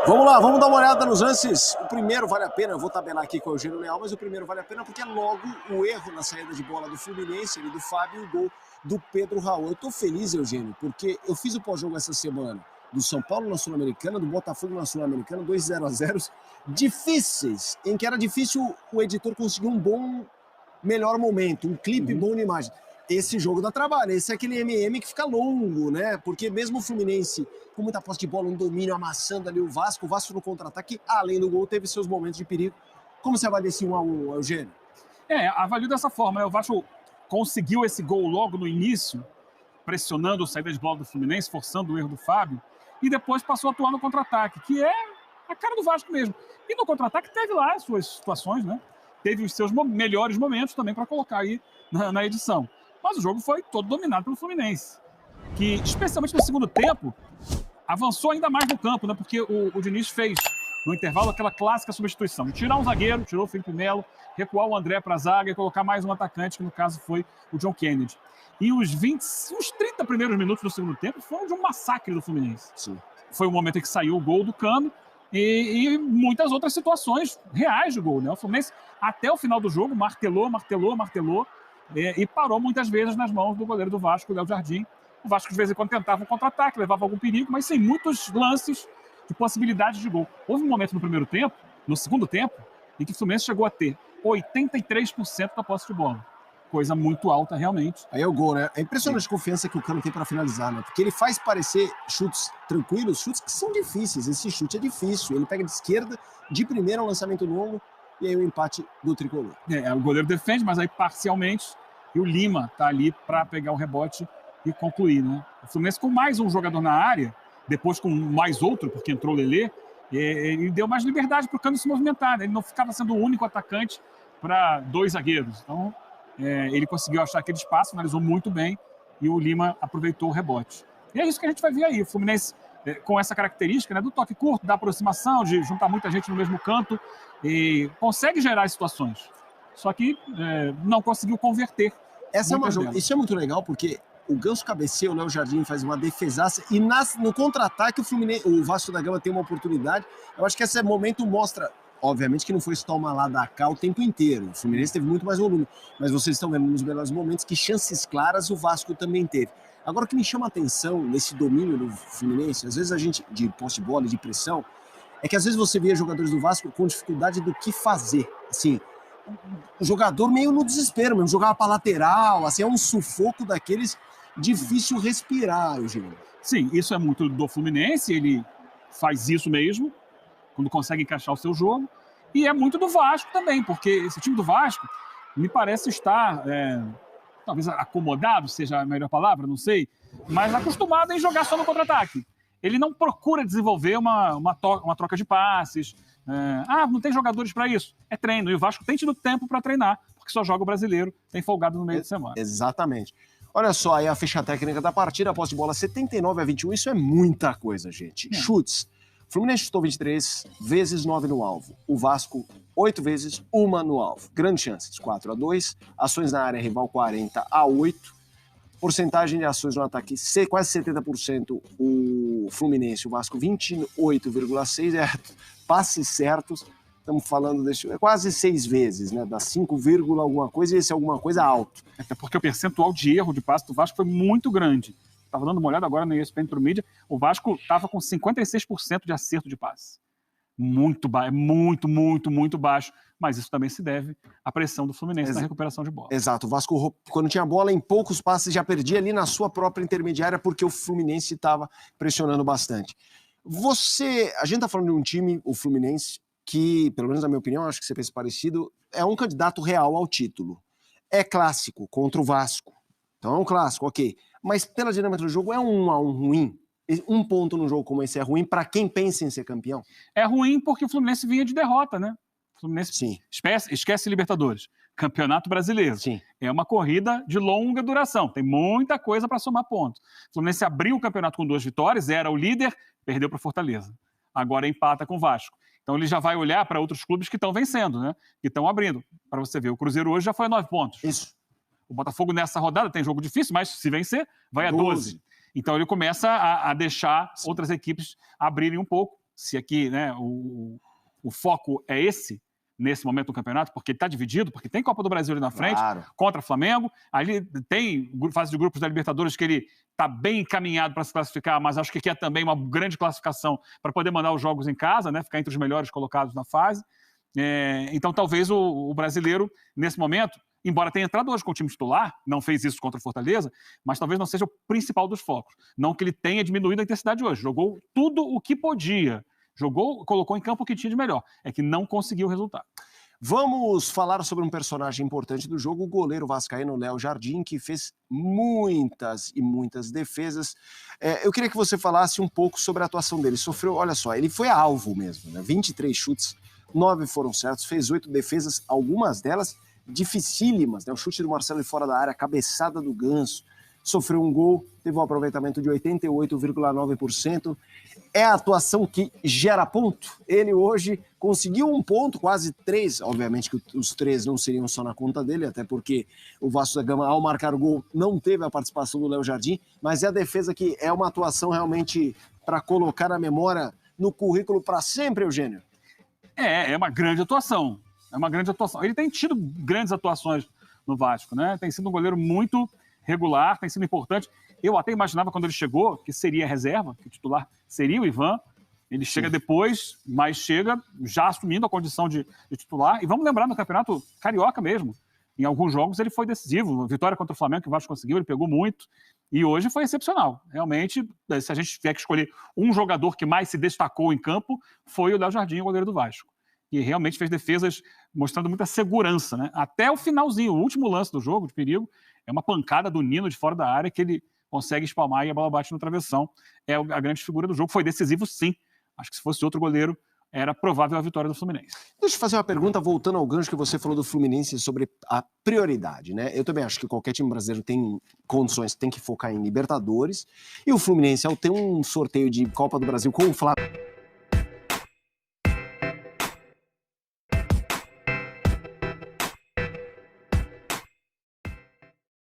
Vamos lá, vamos dar uma olhada nos lances. O primeiro vale a pena, eu vou tabelar aqui com o Eugênio Leal, mas o primeiro vale a pena porque é logo o erro na saída de bola do Fluminense, do Fábio, e o gol do Pedro Raul. Eu tô feliz, Eugênio, porque eu fiz o pós-jogo essa semana do São Paulo na Sul-Americana, do Botafogo na Sul-Americana, 2 0-0 difíceis, em que era difícil o editor conseguir um bom, melhor momento, um clipe bom de imagem. Esse jogo dá trabalho, esse é aquele MM que fica longo, né? Porque mesmo o Fluminense com muita posse de bola, um domínio amassando ali o Vasco no contra-ataque, além do gol, teve seus momentos de perigo. Como você avalia esse 1-1, Eugênio? Avalio dessa forma, né? O Vasco conseguiu esse gol logo no início, pressionando a saída de bola do Fluminense, forçando o erro do Fábio, e depois passou a atuar no contra-ataque, que é a cara do Vasco mesmo. E no contra-ataque teve lá as suas situações, né? Teve os seus melhores momentos também para colocar aí na edição. Mas o jogo foi todo dominado pelo Fluminense, que, especialmente no segundo tempo, avançou ainda mais no campo, né? Porque o Diniz fez, no intervalo, aquela clássica substituição. Tirar um zagueiro, tirou o Felipe Melo, recuar o André para a zaga e colocar mais um atacante, que no caso foi o John Kennedy. E os 30 primeiros minutos do segundo tempo foram de um massacre do Fluminense. Sim. Foi o momento em que saiu o gol do Cano e muitas outras situações reais de gol, né? O Fluminense, até o final do jogo, martelou, e parou muitas vezes nas mãos do goleiro do Vasco, o Léo Jardim. O Vasco, de vez em quando, tentava um contra-ataque, levava algum perigo, mas sem muitos lances de possibilidades de gol. Houve um momento no primeiro tempo, no segundo tempo, em que o Fluminense chegou a ter 83% da posse de bola. Coisa muito alta, realmente. Aí é o gol, né? É impressionante a confiança que o Cano tem para finalizar, né? Porque ele faz parecer chutes tranquilos, chutes que são difíceis. Esse chute é difícil. Ele pega de esquerda, de primeira, um lançamento longo, e aí o empate do tricolor. O goleiro defende, mas aí parcialmente, e o Lima tá ali para pegar o rebote e concluir, né? O Fluminense com mais um jogador na área, depois com mais outro, porque entrou o Lelê, ele deu mais liberdade para o Cano se movimentar, né? Ele não ficava sendo o único atacante para dois zagueiros. Então, ele conseguiu achar aquele espaço, analisou muito bem, e o Lima aproveitou o rebote. E é isso que a gente vai ver aí. O Fluminense, com essa característica, né, do toque curto, da aproximação, de juntar muita gente no mesmo canto, e consegue gerar situações. Só que não conseguiu converter. Isso é muito legal, porque o Ganso cabeceia, o Léo Jardim faz uma defesaça, e no contra-ataque o Vasco da Gama tem uma oportunidade. Eu acho que esse momento mostra, obviamente que não foi só uma lá da cá o tempo inteiro. O Fluminense teve muito mais volume, mas vocês estão vendo nos melhores momentos que chances claras o Vasco também teve. Agora, o que me chama a atenção nesse domínio do Fluminense, às vezes a gente, de posse de bola e de pressão, é que às vezes você via jogadores do Vasco com dificuldade do que fazer. Assim, o jogador meio no desespero mesmo, jogava para lateral, assim, é um sufoco daqueles difícil respirar, Eugênio. Sim, isso é muito do Fluminense, ele faz isso mesmo, quando consegue encaixar o seu jogo, e é muito do Vasco também, porque esse time do Vasco me parece estar, talvez acomodado seja a melhor palavra, não sei, mas acostumado em jogar só no contra-ataque. Ele não procura desenvolver uma troca de passes, não tem jogadores para isso. É treino, e o Vasco tem tido tempo para treinar, porque só joga o brasileiro, tem folgado no meio de semana. Exatamente. Olha só aí a ficha técnica da partida, a posse de bola 79-21, isso é muita coisa, gente. Chutes. Fluminense chutou 23 vezes, 9 no alvo. O Vasco, 8 vezes, 1 no alvo. Grandes chances, 4-2. Ações na área rival, 40-8. Porcentagem de ações no ataque, quase 70% o Fluminense. O Vasco, 28,6%. Passes certos, estamos falando quase 6 vezes, né? Dá 5, alguma coisa, e esse alguma coisa alto. Até porque o percentual de erro de passe do Vasco foi muito grande. Estava dando uma olhada agora no ESPN Pro Mídia, o Vasco estava com 56% de acerto de passe. Muito baixo, muito baixo. Mas isso também se deve à pressão do Fluminense na recuperação de bola. Exato. O Vasco, quando tinha bola, em poucos passes já perdia ali na sua própria intermediária, porque o Fluminense estava pressionando bastante. A gente está falando de um time, o Fluminense, que, pelo menos na minha opinião, acho que você pensa parecido, é um candidato real ao título. É clássico contra o Vasco. Então é um clássico, ok. Mas pela dinâmica do jogo, é um 1-1 ruim? Um ponto no jogo como esse é ruim para quem pensa em ser campeão? É ruim porque o Fluminense vinha de derrota, né? O Fluminense esquece Libertadores. Campeonato Brasileiro. Sim. É uma corrida de longa duração. Tem muita coisa para somar pontos. O Fluminense abriu o campeonato com 2 vitórias, era o líder, perdeu para o Fortaleza. Agora empata com o Vasco. Então ele já vai olhar para outros clubes que estão vencendo, né? Que estão abrindo. Para você ver, o Cruzeiro hoje já foi a 9 pontos. Isso. O Botafogo nessa rodada tem jogo difícil, mas se vencer, vai a 12. Então ele começa a deixar outras equipes abrirem um pouco. se aqui, né, o foco é esse, nesse momento do campeonato, porque está dividido, porque tem Copa do Brasil ali na frente, claro, contra o Flamengo, ali tem fase de grupos da Libertadores que ele está bem encaminhado para se classificar, mas acho que quer também uma grande classificação para poder mandar os jogos em casa, né, ficar entre os melhores colocados na fase. Então talvez o brasileiro, nesse momento, embora tenha entrado hoje com o time titular, não fez isso contra o Fortaleza, mas talvez não seja o principal dos focos. Não que ele tenha diminuído a intensidade hoje, jogou tudo o que podia, colocou em campo o que tinha de melhor, é que não conseguiu o resultado. Vamos falar sobre um personagem importante do jogo, o goleiro vascaíno Léo Jardim, que fez muitas e muitas defesas. Eu queria que você falasse um pouco sobre a atuação dele. Sofreu, olha só, ele foi alvo mesmo, né? 23 chutes, 9 foram certos, fez 8 defesas, algumas delas dificílimas, né? O chute do Marcelo de fora da área, a cabeçada do Ganso, sofreu um gol, teve um aproveitamento de 88,9%. É a atuação que gera ponto. Ele hoje conseguiu um ponto, quase 3. Obviamente que os 3 não seriam só na conta dele, até porque o Vasco da Gama, ao marcar o gol, não teve a participação do Léo Jardim, mas é a defesa que é uma atuação realmente para colocar a memória no currículo para sempre, Eugênio. É uma grande atuação. É uma grande atuação. Ele tem tido grandes atuações no Vasco, né? Tem sido um goleiro muito regular, tem sido importante. Eu até imaginava quando ele chegou que seria reserva, que o titular seria o Ivan. Ele chega depois, mas chega já assumindo a condição de titular. E vamos lembrar, no Campeonato Carioca mesmo, em alguns jogos ele foi decisivo. A vitória contra o Flamengo, que o Vasco conseguiu, ele pegou muito. E hoje foi excepcional. Realmente, se a gente tiver que escolher um jogador que mais se destacou em campo, foi o Léo Jardim, o goleiro do Vasco. E realmente fez defesas mostrando muita segurança, né? Até o finalzinho, o último lance do jogo, de perigo, é uma pancada do Nino de fora da área que ele consegue espalmar e a bola bate no travessão. É a grande figura do jogo. Foi decisivo, sim. Acho que se fosse outro goleiro, era provável a vitória do Fluminense. Deixa eu fazer uma pergunta, voltando ao gancho que você falou do Fluminense sobre a prioridade, né? Eu também acho que qualquer time brasileiro tem condições, tem que focar em Libertadores. E o Fluminense, ao ter um sorteio de Copa do Brasil com o Flamengo...